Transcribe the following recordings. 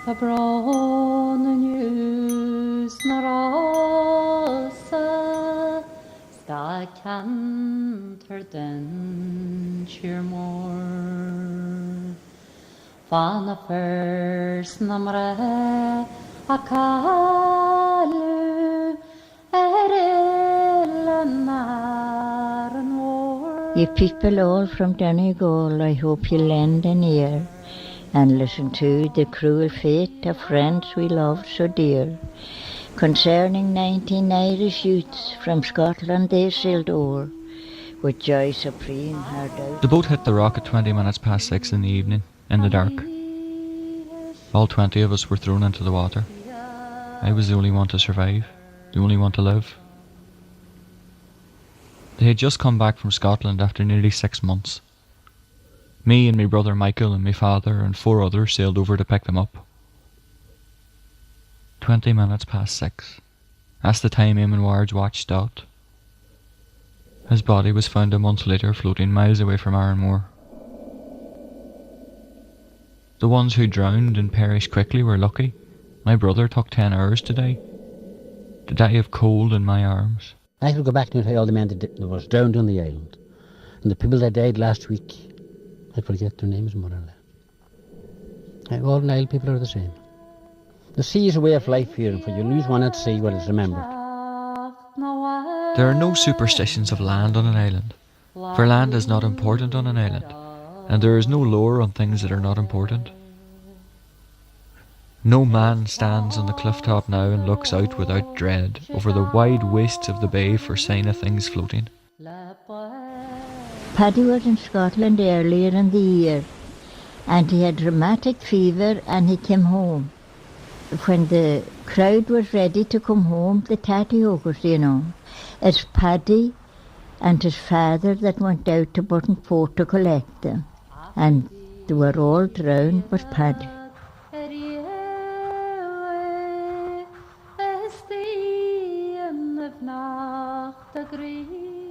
The brown news narasa ska canter den cheermore Vana first namre akalu Arranmore. You people all from Donegal, I hope you lend an ear and listen to the cruel fate of friends we loved so dear. Concerning 19 Irish youths from Scotland they sailed o'er, with joy supreme hard out. The boat hit the rock at 20 minutes past 6 in the evening, in the dark. All 20 of us were thrown into the water. I was the only one to survive, the only one to live. They had just come back from Scotland after nearly 6 months. Me and my brother Michael and my father and 4 others sailed over to pick them up. 20 minutes past 6. That's the time Eamon Ward's watch stopped. His body was found a month later floating miles away from Arranmore. The ones who drowned and perished quickly were lucky. My brother took 10 hours to die of cold in my arms. I could go back and tell you all the men that was drowned on the island. And the people that died last week, I forget their names more or less. All Nile people are the same. The sea is a way of life here, and when you lose one at sea, well, it's remembered. There are no superstitions of land on an island, for land is not important on an island, and there is no lore on things that are not important. No man stands on the cliff top now and looks out without dread over the wide wastes of the bay for sign of things floating. Paddy was in Scotland earlier in the year, and he had rheumatic fever and he came home. When the crowd was ready to come home, the tatty hookers, you know, it's Paddy and his father that went out to Buttonfort to collect them, and they were all drowned but Paddy.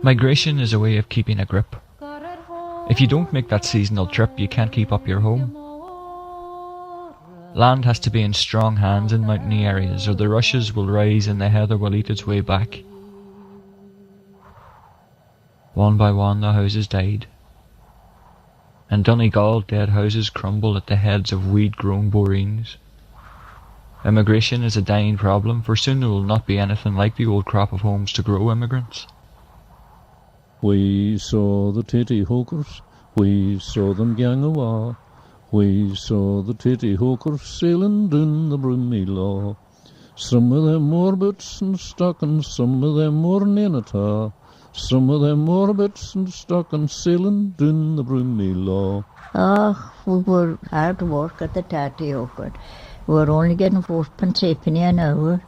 Migration is a way of keeping a grip. If you don't make that seasonal trip, you can't keep up your home. Land has to be in strong hands in mountainy areas, or the rushes will rise and the heather will eat its way back. One by one the houses died. In Donegal, dead houses crumble at the heads of weed-grown boreens. Immigration is a dying problem, for soon there will not be anything like the old crop of homes to grow immigrants. We saw the titty hawkers, we saw them gang awa. We saw the titty hawkers sailing down the broomy law. Some of them wore boots and stockings, some of them wore none at all. Some of them wore boots and stockings sailing down the broomy law. Oh, we were hard work at the tatty hooker. We were only getting 4pence halfpenny an hour.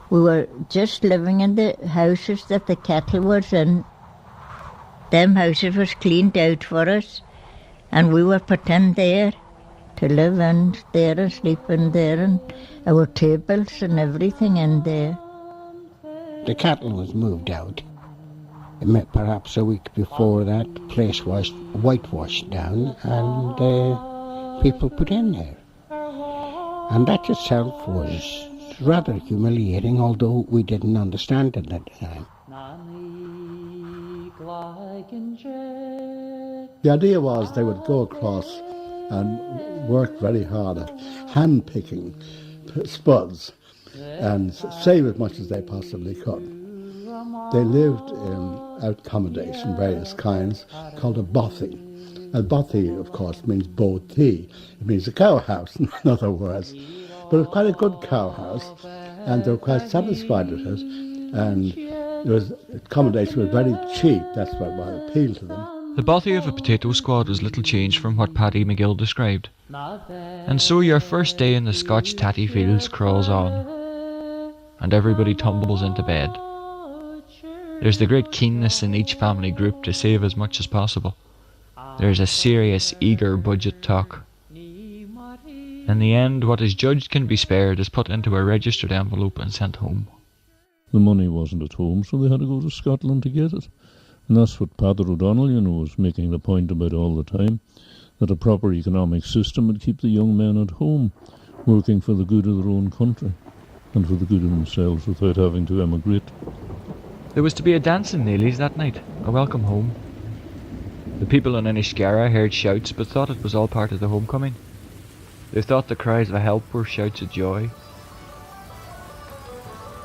We were just living in the houses that the cattle was in. Them houses was cleaned out for us, and we were put in there to live in there and sleep in there, and our tables and everything in there. The cattle was moved out. Perhaps a week before that, the place was whitewashed down and people put in there. And that itself was rather humiliating, although we didn't understand it at the time. The idea was they would go across and work very hard at hand-picking spuds and save as much as they possibly could. They lived in accommodation, various kinds, called a bothy. A bothy, of course, means bothy. It means a cow house, in other words. But it was quite a good cow house, and they were quite satisfied with it, and accommodation was very cheap. That's what appealed to them. The bothy of a potato squad was little changed from what Paddy McGill described. And so your first day in the Scotch tatty fields crawls on, and everybody tumbles into bed. There's the great keenness in each family group to save as much as possible. There's a serious, eager budget talk. In the end, what is judged can be spared is put into a registered envelope and sent home. The money wasn't at home, so they had to go to Scotland to get it. And that's what Paddy O'Donnell, was making the point about all the time, that a proper economic system would keep the young men at home, working for the good of their own country and for the good of themselves without having to emigrate. There was to be a dance in Neely's that night, a welcome home. The people in Inniscarra heard shouts but thought it was all part of the homecoming. They thought the cries of help were shouts of joy.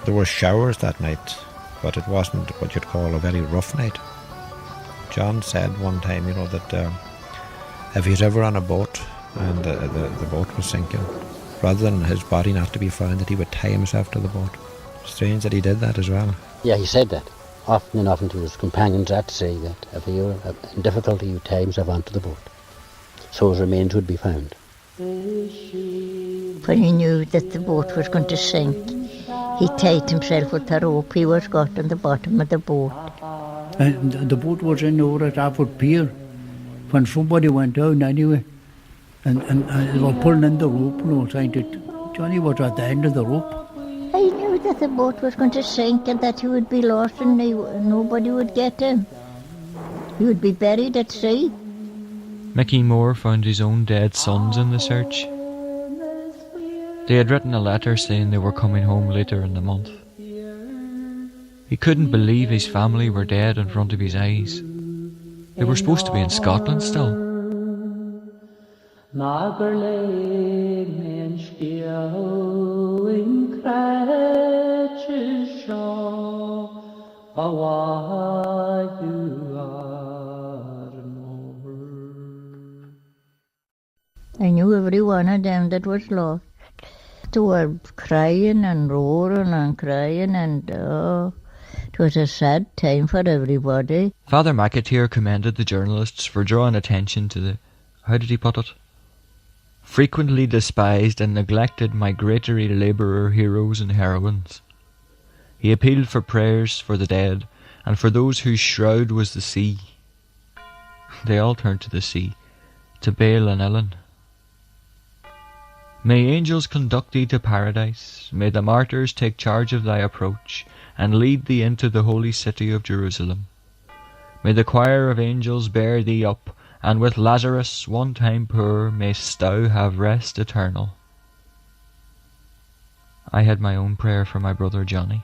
There were showers that night, but it wasn't what you'd call a very rough night. John said one time, that if he's ever on a boat and the boat was sinking, rather than his body not to be found, that he would tie himself to the boat. Strange that he did that as well. Yeah, he said that. Often and often to his companions had to say that if he were in difficulty, he would tie himself onto the boat, so his remains would be found. When he knew that the boat was going to sink, he tied himself with a rope he was got on the bottom of the boat. And the boat was in over at Afford Pier when somebody went down anyway. And they were pulling in the rope, trying to... Johnny was at the end of the rope. I knew that the boat was going to sink and that he would be lost and nobody would get him. He would be buried at sea. Mickey Moore found his own dead sons in the search. They had written a letter saying they were coming home later in the month. He couldn't believe his family were dead in front of his eyes. They were supposed to be in Scotland still. I knew every one of them that was lost. They were crying and roaring and crying, and it was a sad time for everybody. Father McAteer commended the journalists for drawing attention to the, how did he put it? Frequently despised and neglected migratory labourer heroes and heroines. He appealed for prayers for the dead and for those whose shroud was the sea. They all turned to the sea, to Bale and Ellen. May angels conduct thee to paradise, may the martyrs take charge of thy approach, and lead thee into the holy city of Jerusalem. May the choir of angels bear thee up, and with Lazarus, one time poor, mayst thou have rest eternal. I had my own prayer for my brother Johnny.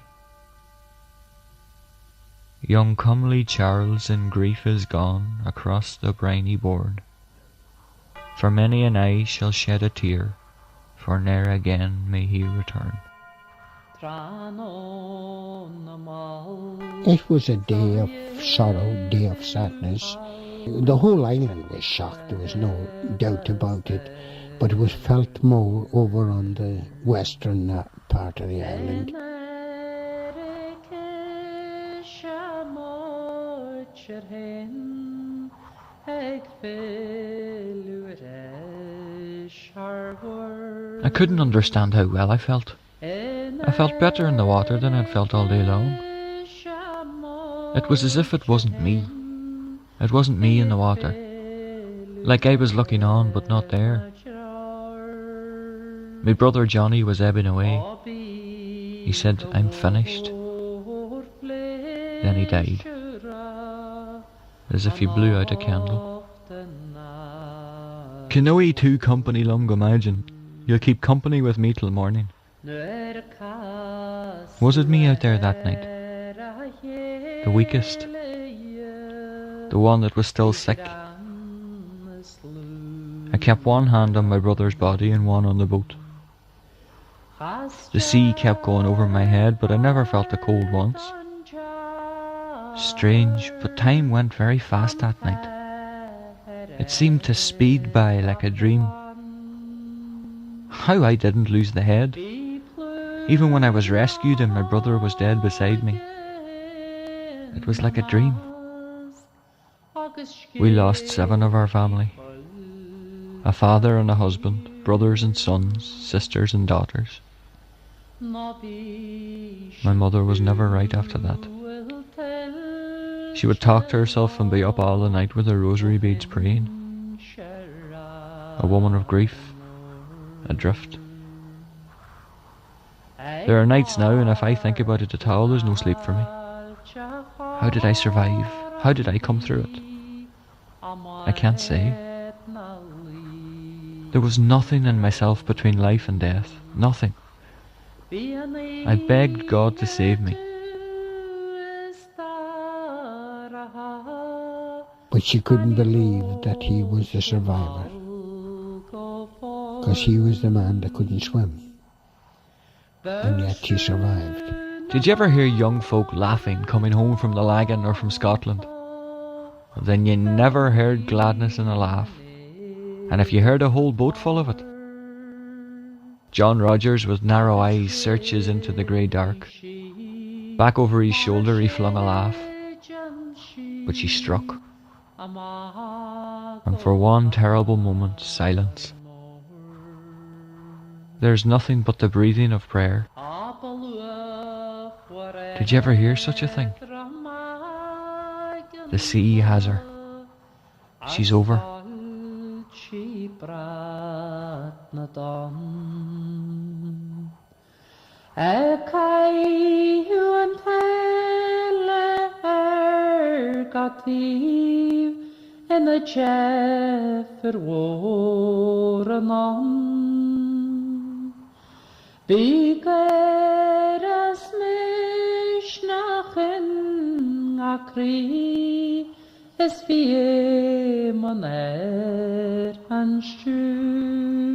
Young comely Charles in grief is gone across the briny bourne. For many an eye shall shed a tear, for ne'er again may he return. It was a day of sorrow, day of sadness. The whole island was shocked, there was no doubt about it, but it was felt more over on the western part of the island. I couldn't understand how well I felt. I felt better in the water than I'd felt all day long. It was as if it wasn't me. It wasn't me in the water. Like I was looking on but not there. My brother Johnny was ebbing away. He said, "I'm finished." Then he died, as if he blew out a candle. Canoe two company long imagine. You'll keep company with me till morning. Was it me out there that night? The weakest? The one that was still sick? I kept one hand on my brother's body and one on the boat. The sea kept going over my head, but I never felt the cold once. Strange, but time went very fast that night. It seemed to speed by like a dream. How I didn't lose the head, even when I was rescued and my brother was dead beside me. It was like a dream. We lost 7 of our family. A father and a husband, brothers and sons, sisters and daughters. My mother was never right after that. She would talk to herself and be up all the night with her rosary beads praying. A woman of grief, adrift. There are nights now, and if I think about it at all, there's no sleep for me. How did I survive? How did I come through it? I can't say. There was nothing in myself between life and death. Nothing. I begged God to save me. But she couldn't believe that he was a survivor, because he was the man that couldn't swim, and yet he survived. Did you ever hear young folk laughing coming home from the Lagan or from Scotland? Then you never heard gladness in a laugh. And if you heard a whole boat full of it. John Rogers with narrow eyes searches into the grey dark. Back over his shoulder he flung a laugh. But she struck. And for one terrible moment, silence. There's nothing but the breathing of prayer. Did you ever hear such a thing? The sea has her. She's over. En y Jeffr war yn on. Byger as mish nach yn acri es fi man an stŵr.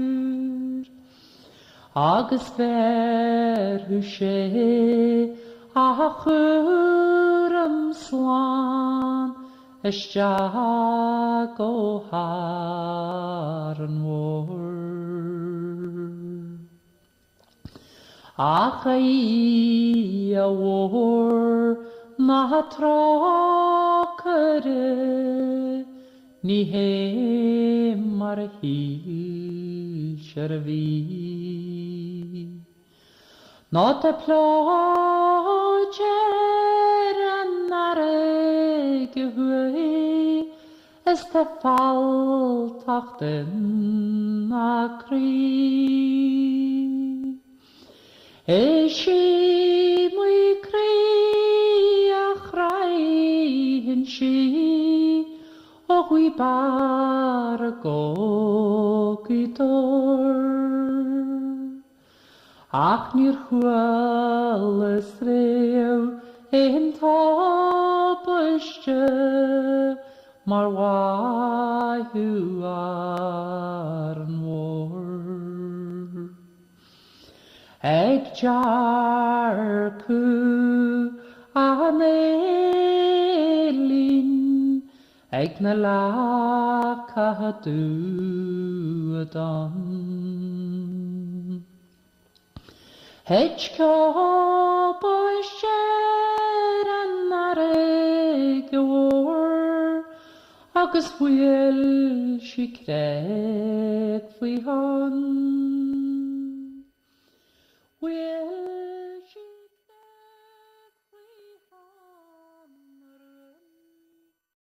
Agus ver hu sé a chwr am slan Ysjag o Arranmore. Ach ai a war na trocere ni he mar hil shervi. Not a ploger an areg hui es te faltachten a cri. Eshi mwy cri a chrai yn si o hwy bar a go gydor. Ach ni'r chwal ysrew ein top ysge mar wahu Arranmore. Eg jar cw an elin eg na la cadw adon. Hedge cob ysger an areg war agus bhfuil si creg faoi hon.